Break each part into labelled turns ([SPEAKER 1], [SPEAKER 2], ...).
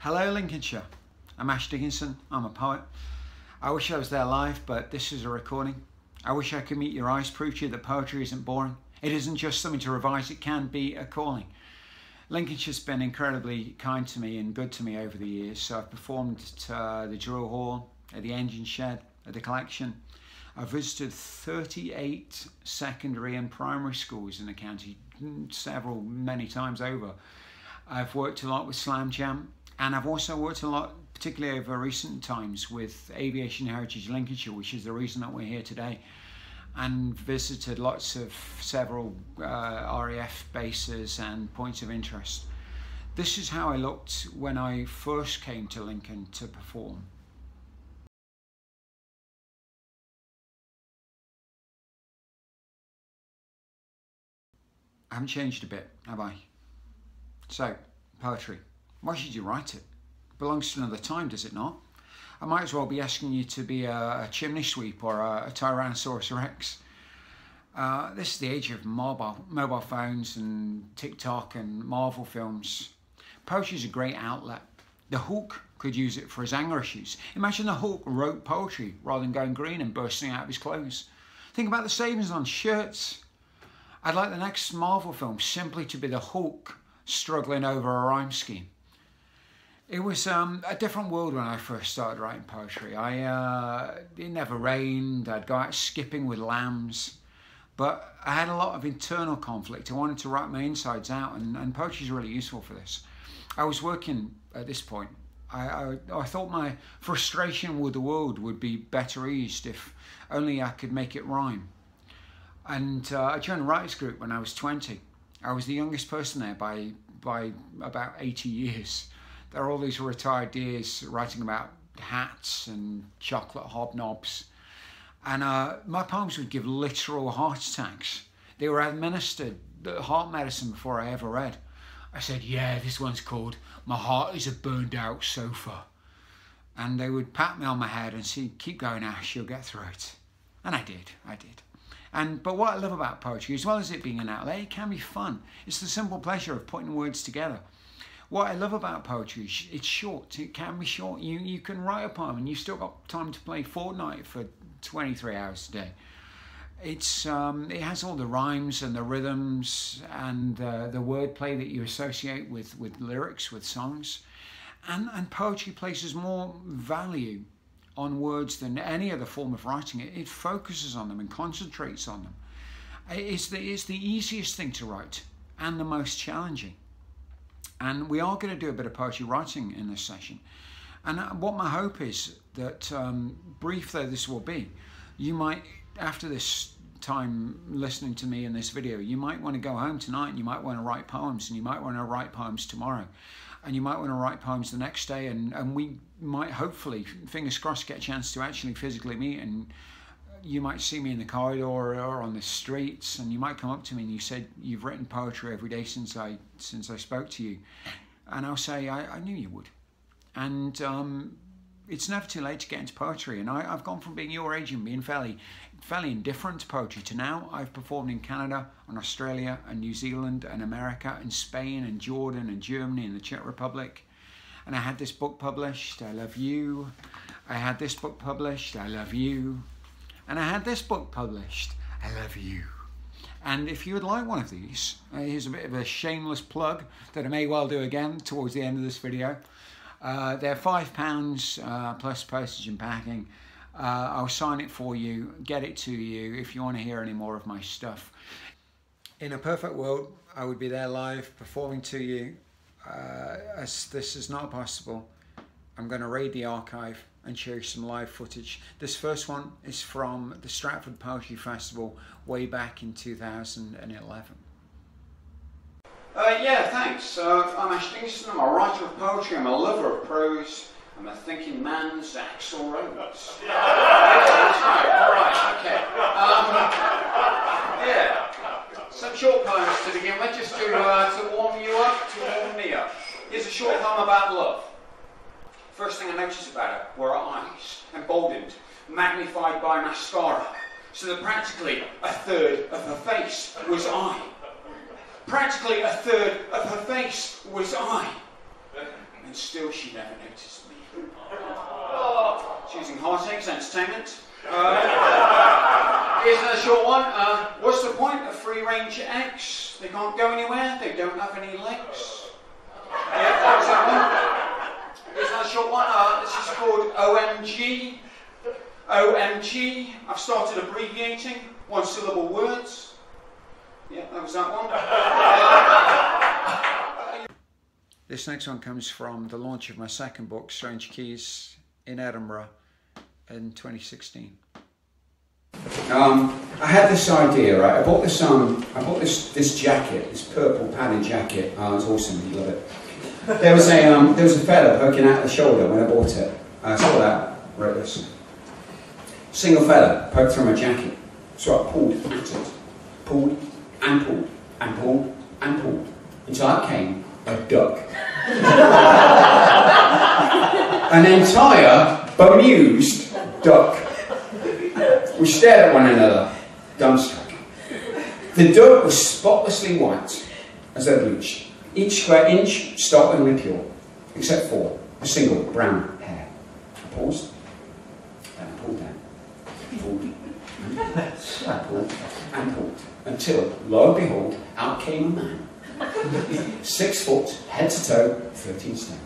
[SPEAKER 1] Hello Lincolnshire, I'm Ash Dickinson, I'm a poet. I wish I was there live, but this is a recording. I wish I could meet your eyes, prove to you that poetry isn't boring. It isn't just something to revise, it can be a calling. Lincolnshire's been incredibly kind to me and good to me over the years. So I've performed at the Drill Hall, at the Engine Shed, at the Collection. I've visited 38 secondary and primary schools in the county, many times over. I've worked a lot with Slam Jam, and I've also worked a lot, particularly over recent times, with Aviation Heritage Lincolnshire, which is the reason that we're here today, and visited several RAF bases and points of interest. This is how I looked when I first came to Lincoln to perform. I haven't changed a bit, have I? So, poetry. Why should you write it? It belongs to another time, does it not? I might as well be asking you to be a chimney sweep or a Tyrannosaurus Rex. This is the age of mobile phones and TikTok and Marvel films. Poetry is a great outlet. The Hulk could use it for his anger issues. Imagine the Hulk wrote poetry rather than going green and bursting out of his clothes. Think about the savings on shirts. I'd like the next Marvel film simply to be the Hulk struggling over a rhyme scheme. It was a different world when I first started writing poetry. It never rained, I'd go out skipping with lambs, but I had a lot of internal conflict. I wanted to write my insides out, and poetry is really useful for this. I was working at this point. I thought my frustration with the world would be better eased if only I could make it rhyme. And I joined a writers group when I was 20. I was the youngest person there by about 80 years. There are all these retired dears writing about hats and chocolate hobnobs. And my poems would give literal heart attacks. They were administered heart medicine before I ever read. I said, yeah, this one's called My Heart is a Burned Out Sofa. And they would pat me on my head and say, keep going, Ash, you'll get through it. And I did. But what I love about poetry, as well as it being an outlet, it can be fun. It's the simple pleasure of putting words together. What I love about poetry is it's short. It can be short. You can write a poem and you've still got time to play Fortnite for 23 hours a day. It has all the rhymes and the rhythms and the wordplay that you associate with lyrics, with songs. And poetry places more value on words than any other form of writing. It focuses on them and concentrates on them. It's the easiest thing to write and the most challenging. And we are going to do a bit of poetry writing in this session. And what my hope is that, brief though this will be, you might, after this time listening to me in this video, you might want to go home tonight and you might want to write poems, and you might want to write poems tomorrow. And you might want to write poems the next day, and we might hopefully, fingers crossed, get a chance to actually physically meet, and you might see me in the corridor or on the streets, and you might come up to me and you said you've written poetry every day since I spoke to you, and I'll say I knew you would. And it's never too late to get into poetry, and I've gone from being your age and being fairly indifferent to poetry to now I've performed in Canada and Australia and New Zealand and America and Spain and Jordan and Germany and the Czech Republic. And I had this book published, I Love You. I had this book published, I Love You. And I had this book published, I Love You. And if you would like one of these, here's a bit of a shameless plug that I may well do again towards the end of this video. They're £5 plus postage and packing. I'll sign it for you, get it to you if you want to hear any more of my stuff. In a perfect world, I would be there live performing to you. As this is not possible, I'm going to raid the archive and show you some live footage. This first one is from the Stratford Poetry Festival way back in 2011. Yeah, thanks. I'm Ash Dickinson. I'm a writer of poetry, I'm a lover of prose, I'm a thinking man's Axl Rose. Yeah, that's right. All right, okay. Yeah, some short poems to begin with, just to warm you up, to warm me up. Here's a short poem about love. First thing I noticed about her were her eyes, emboldened, magnified by mascara, so that practically a third of her face was I. Practically a third of her face was I. and still she never noticed me. Choosing Heartaches Entertainment. Here's another short one. What's the point of free-range eggs? They can't go anywhere, they don't have any legs. Yeah, that was that one. Here's another short one. This is called OMG. OMG. I've started abbreviating one-syllable words. Yeah, that was that one. This next one comes from the launch of my second book, Strange Keys, in Edinburgh in 2016. I had this idea, right? I bought this jacket, this purple padded jacket. It was awesome. You love it. There was a feather poking out the shoulder when I bought it. I saw that. Wrote this. Single feather poked through my jacket. So I pulled at it, pulled and pulled and pulled and pulled until out came a duck. An entire bemused duck. We stared at one another, dumbstruck. The duck was spotlessly white, as though bleached, each square inch startlingly pure, except for a single brown hair. I paused, and I pulled down, pulled, and pulled, and pulled, until, lo and behold, out came a man. 6 foot, head to toe, 13 stone.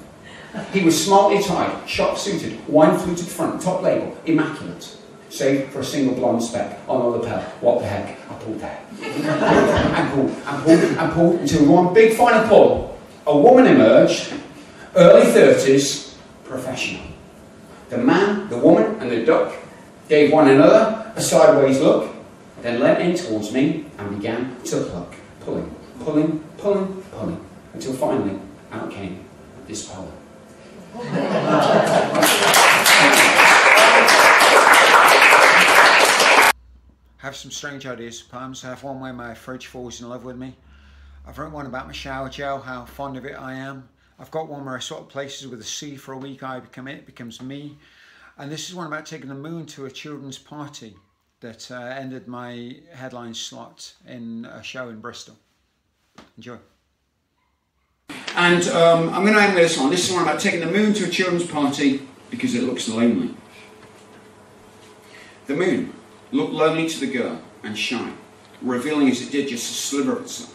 [SPEAKER 1] He was smartly tied, sharp-suited, wine-fluted front, top label, immaculate. Save for a single blonde speck on the lapel. What the heck? I pulled there. And pulled, and pulled, and pulled, until one big final pull, a woman emerged, early 30s, professional. The man, the woman, and the duck gave one another a sideways look, then leant in towards me and began to pluck, pulling, pulling, pulling, pulling, until finally out came this poem. Have some strange ideas for poems. I have one where my fridge falls in love with me. I've written one about my shower gel, how fond of it I am. I've got one where I swap places with the sea for a week. I become it, becomes me. And this is one about taking the moon to a children's party that ended my headline slot in a show in Bristol. Enjoy. And I'm going to end with this one. This is one about taking the moon to a children's party because it looks lonely. The moon looked lonely to the girl and shy, revealing as it did just a sliver of itself.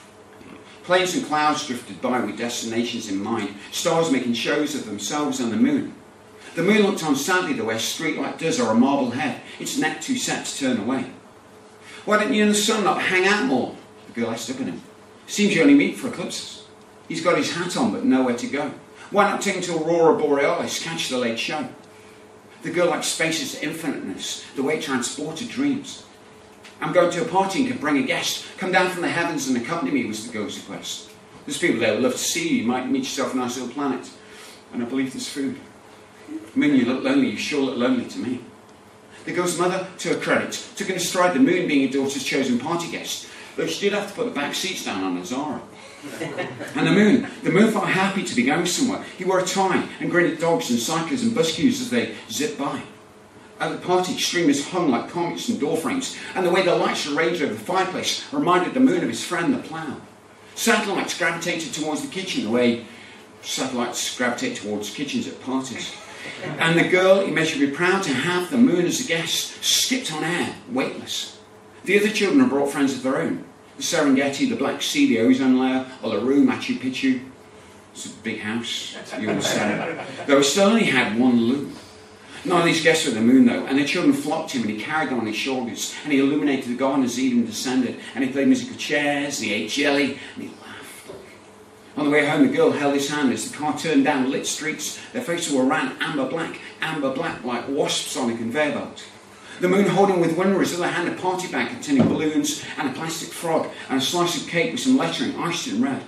[SPEAKER 1] Planes and clouds drifted by with destinations in mind, stars making shows of themselves on the moon. The moon looked on sadly the way a streetlight does or a marble head, its neck too set to turn away. Why don't you and the sun not hang out more? The girl asked up at him. Seems you only meet for eclipses. He's got his hat on but nowhere to go. Why not take him to Aurora Borealis, catch the late show? The girl liked space's infiniteness, the way it transported dreams. I'm going to a party and can bring a guest. Come down from the heavens and accompany me, was the girl's request. There's people there who'd love to see you. You might meet yourself a nice little planet. And I believe there's food. Moon, you look lonely. You sure look lonely to me. The girl's mother, to her credit, took in stride the moon being her daughter's chosen party guest, though she did have to put the back seats down on Azara. And the moon felt happy to be going somewhere. He wore a tie and grinned at dogs and cyclists and bus queues as they zipped by. At the party, streamers hung like comets and door frames, and the way the lights arranged over the fireplace reminded the moon of his friend the plough. Satellites gravitated towards the kitchen the way satellites gravitate towards kitchens at parties. And the girl, immeasurably proud to have the moon as a guest, skipped on air, weightless. The other children had brought friends of their own. The Serengeti, the Black Sea, the ozone layer, Uluru, Machu Picchu. It's a big house, you understand. Though we still only had one loo. None of these guests were the moon though, and the children flocked to him and he carried them on his shoulders, and he illuminated the garden as Eden descended, and he played musical chairs, he ate jelly, and he laughed. On the way home, the girl held his hand as the car turned down lit streets. Their faces were ran amber black, like wasps on a conveyor belt. The moon holding with one in his other hand a party bag containing balloons and a plastic frog and a slice of cake with some lettering iced in red.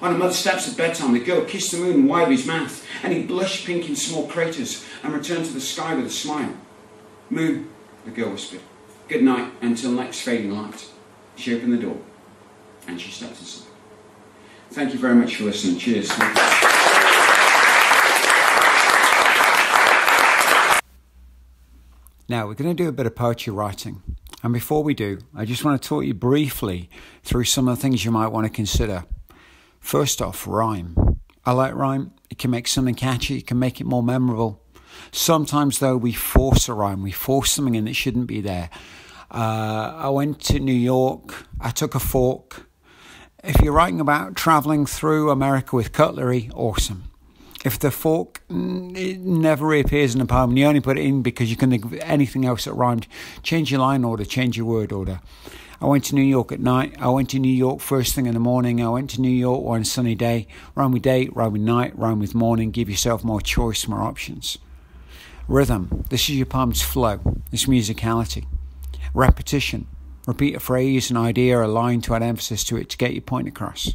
[SPEAKER 1] On her mother's steps at bedtime, the girl kissed the moon wide of his mouth, and he blushed pink in small craters and returned to the sky with a smile. Moon, the girl whispered, good night until next fading light. She opened the door and she stepped inside. Thank you very much for listening. Cheers. Now we're going to do a bit of poetry writing, and before we do, I just want to talk you briefly through some of the things you might want to consider. First off, rhyme. I like rhyme. It can make something catchy. It can make it more memorable. Sometimes, though, we force a rhyme. We force something in that shouldn't be there. I went to New York. I took a fork. If you're writing about travelling through America with cutlery, awesome. If the fork it never reappears in a poem, and you only put it in because you can think of anything else that rhymed, change your line order, change your word order. I went to New York at night. I went to New York first thing in the morning. I went to New York one sunny day. Rhyme with day, rhyme with night, rhyme with morning. Give yourself more choice, more options. Rhythm. This is your poem's flow. It's musicality. Repetition. Repeat a phrase, an idea, a line to add emphasis to it to get your point across.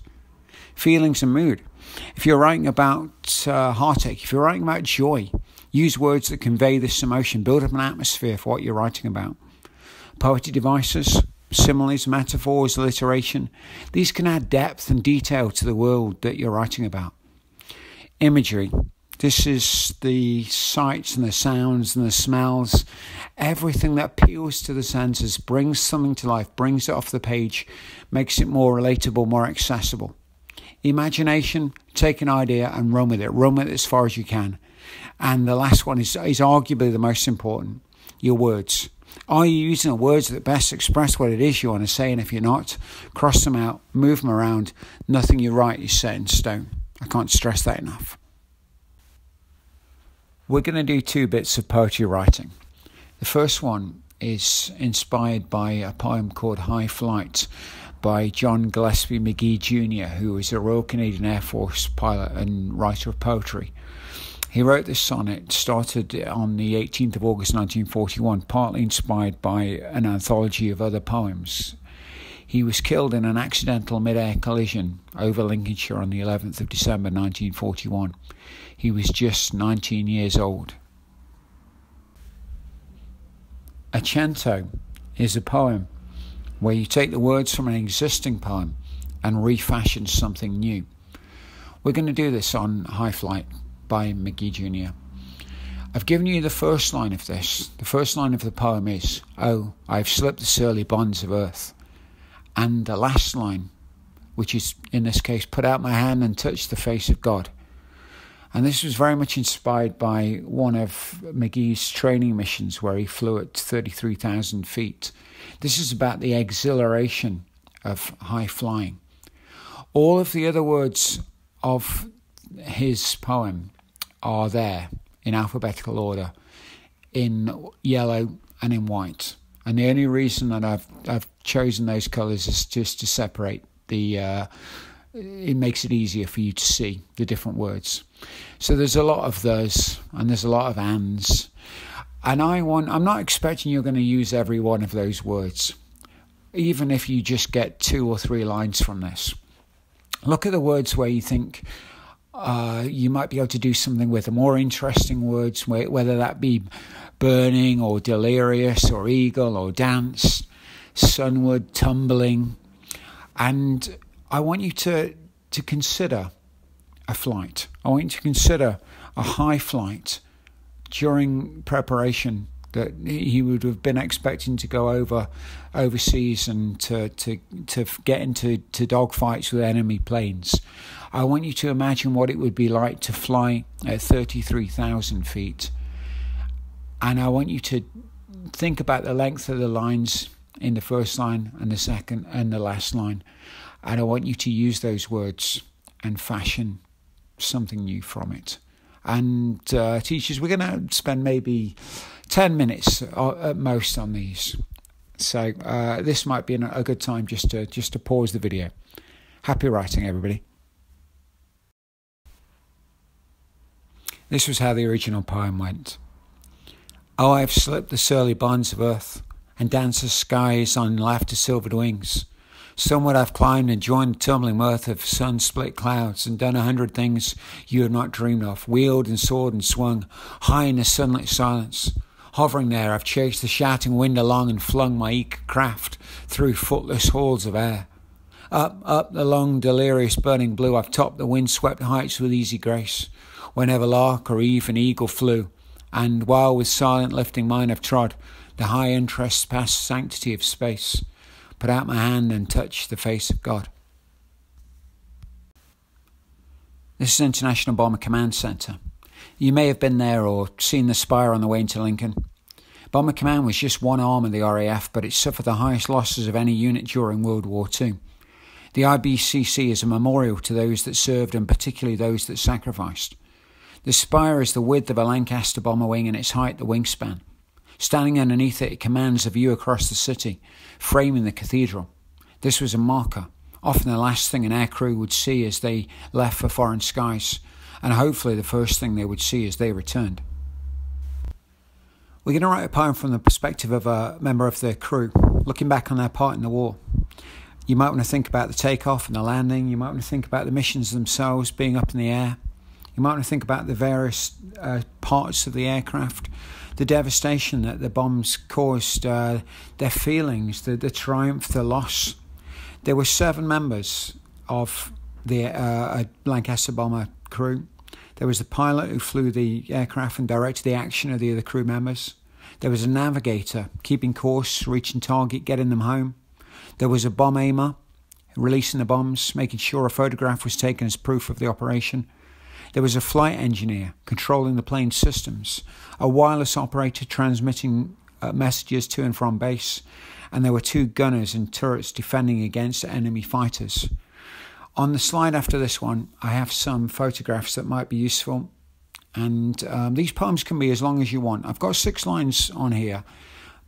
[SPEAKER 1] Feelings and mood. If you're writing about heartache, if you're writing about joy, use words that convey this emotion. Build up an atmosphere for what you're writing about. Poetic devices, similes, metaphors, alliteration. These can add depth and detail to the world that you're writing about. Imagery. This is the sights and the sounds and the smells. Everything that appeals to the senses, brings something to life, brings it off the page, makes it more relatable, more accessible. Imagination, take an idea and run with it. Run with it as far as you can. And the last one is arguably the most important, your words. Are you using the words that best express what it is you want to say? And if you're not, cross them out, move them around. Nothing you write is set in stone. I can't stress that enough. We're going to do 2 bits of poetry writing. The first one is inspired by a poem called High Flight by John Gillespie Magee Jr., who is a Royal Canadian Air Force pilot and writer of poetry. He wrote this sonnet, started on the 18th of August 1941, partly inspired by an anthology of other poems. He was killed in an accidental mid-air collision over Lincolnshire on the 11th of December 1941. He was just 19 years old. A cento is a poem where you take the words from an existing poem and refashion something new. We're going to do this on High Flight by Magee Jr. I've given you the first line of this. The first line of the poem is, "Oh, I've slipped the surly bonds of earth." And the last line, which is in this case, "Put out my hand and touch the face of God." And this was very much inspired by one of Magee's training missions where he flew at 33,000 feet. This is about the exhilaration of high flying. All of the other words of his poem are there in alphabetical order, in yellow and in white. And the only reason that I've chosen those colours is just to separate the... it makes it easier for you to see the different words. So there's a lot of those, and there's a lot of ands. And I'm not expecting you're going to use every one of those words, even if you just get 2 or 3 lines from this. Look at the words where you think you might be able to do something with, the more interesting words, whether that be burning or delirious or eagle or dance, sunward, tumbling. And I want you to consider a flight. I want you to consider a high flight during preparation that he would have been expecting to go overseas and to get into dogfights with enemy planes. I want you to imagine what it would be like to fly at 33,000 feet. And I want you to think about the length of the lines in the first line and the second and the last line. And I want you to use those words and fashion something new from it. And teachers, we're going to spend maybe 10 minutes at most on these. So this might be a good time just to pause the video. Happy writing, everybody. This was how the original poem went. Oh, I've slipped the surly bonds of earth and danced the skies on laughter-silvered wings. Somewhat I've climbed and joined the tumbling mirth of sun-split clouds and done 100 things you had not dreamed of, wheeled and soared and swung high in the sunlit silence. Hovering there, I've chased the shouting wind along and flung my eager craft through footless halls of air. Up the long, delirious, burning blue, I've topped the wind-swept heights with easy grace, whenever lark or even eagle flew. And while with silent lifting mind I've trod the high interests past sanctity of space, put out my hand and touch the face of God. This is International Bomber Command Centre. You may have been there or seen the spire on the way into Lincoln. Bomber Command was just one arm of the RAF, but it suffered the highest losses of any unit during World War II. The IBCC is a memorial to those that served and particularly those that sacrificed. The spire is the width of a Lancaster bomber wing and its height the wingspan. Standing underneath it, it commands a view across the city, framing the cathedral. This was a marker, often the last thing an aircrew would see as they left for foreign skies, and hopefully the first thing they would see as they returned. We're going to write a poem from the perspective of a member of the crew, looking back on their part in the war. You might want to think about the takeoff and the landing. You might want to think about the missions themselves, being up in the air. You might want to think about the various parts of the aircraft, the devastation that the bombs caused, their feelings, the triumph, the loss. There were 7 members of the Lancaster bomber crew. There was the pilot who flew the aircraft and directed the action of the other crew members. There was a navigator keeping course, reaching target, getting them home. There was a bomb aimer releasing the bombs, making sure a photograph was taken as proof of the operation. There was a flight engineer controlling the plane's systems, a wireless operator transmitting messages to and from base, and there were 2 gunners and turrets defending against enemy fighters. On the slide after this one, I have some photographs that might be useful, and these poems can be as long as you want. I've got 6 lines on here,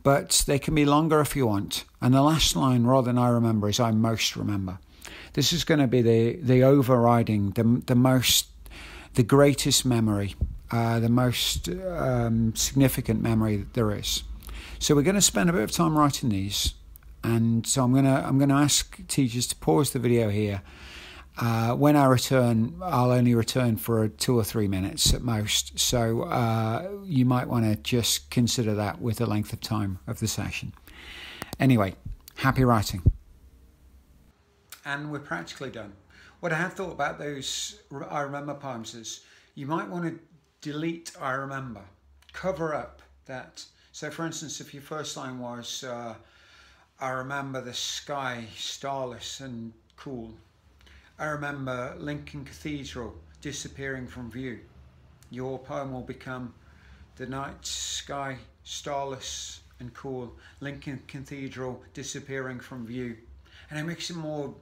[SPEAKER 1] but they can be longer if you want. And the last line, rather than I remember, is I most remember. This is going to be the overriding, the greatest memory, the most significant memory that there is. So we're going to spend a bit of time writing these, and so I'm going to ask teachers to pause the video here. When I return, I'll only return for 2 or 3 minutes at most, so you might want to just consider that with the length of time of the session. Anyway, happy writing. And we're practically done. What I have thought about those I remember poems is you might want to delete I remember, cover up that. So for instance, if your first line was I remember the sky starless and cool. I remember Lincoln Cathedral disappearing from view. Your poem will become the night sky starless and cool, Lincoln Cathedral disappearing from view. And it makes it more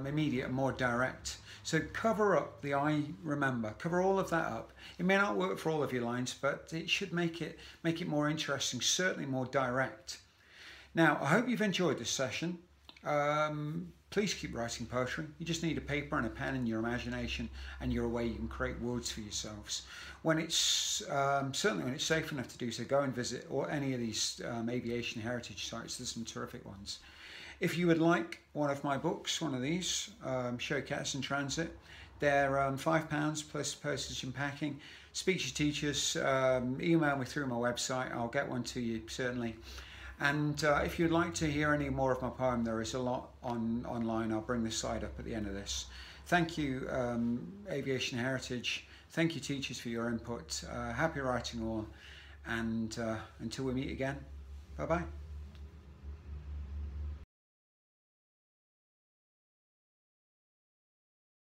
[SPEAKER 1] immediate, more direct. So cover up the I remember, cover all of that up. It may not work for all of your lines, but it should make it more interesting, certainly more direct. Now, I hope you've enjoyed this session. Please keep writing poetry. You just need a paper and a pen and your imagination, and you're away. You can create words for yourselves. When it's certainly when it's safe enough to do so, go and visit any of these aviation heritage sites. There's some terrific ones. If you would like one of my books, one of these, Show Cats in Transit, they're £5 plus postage and packing. Speak to your teachers, email me through my website. I'll get one to you certainly. And if you'd like to hear any more of my poem, there is a lot online. I'll bring the slide up at the end of this. Thank you, Aviation Heritage. Thank you, teachers, for your input. Happy writing all. And until we meet again, bye-bye.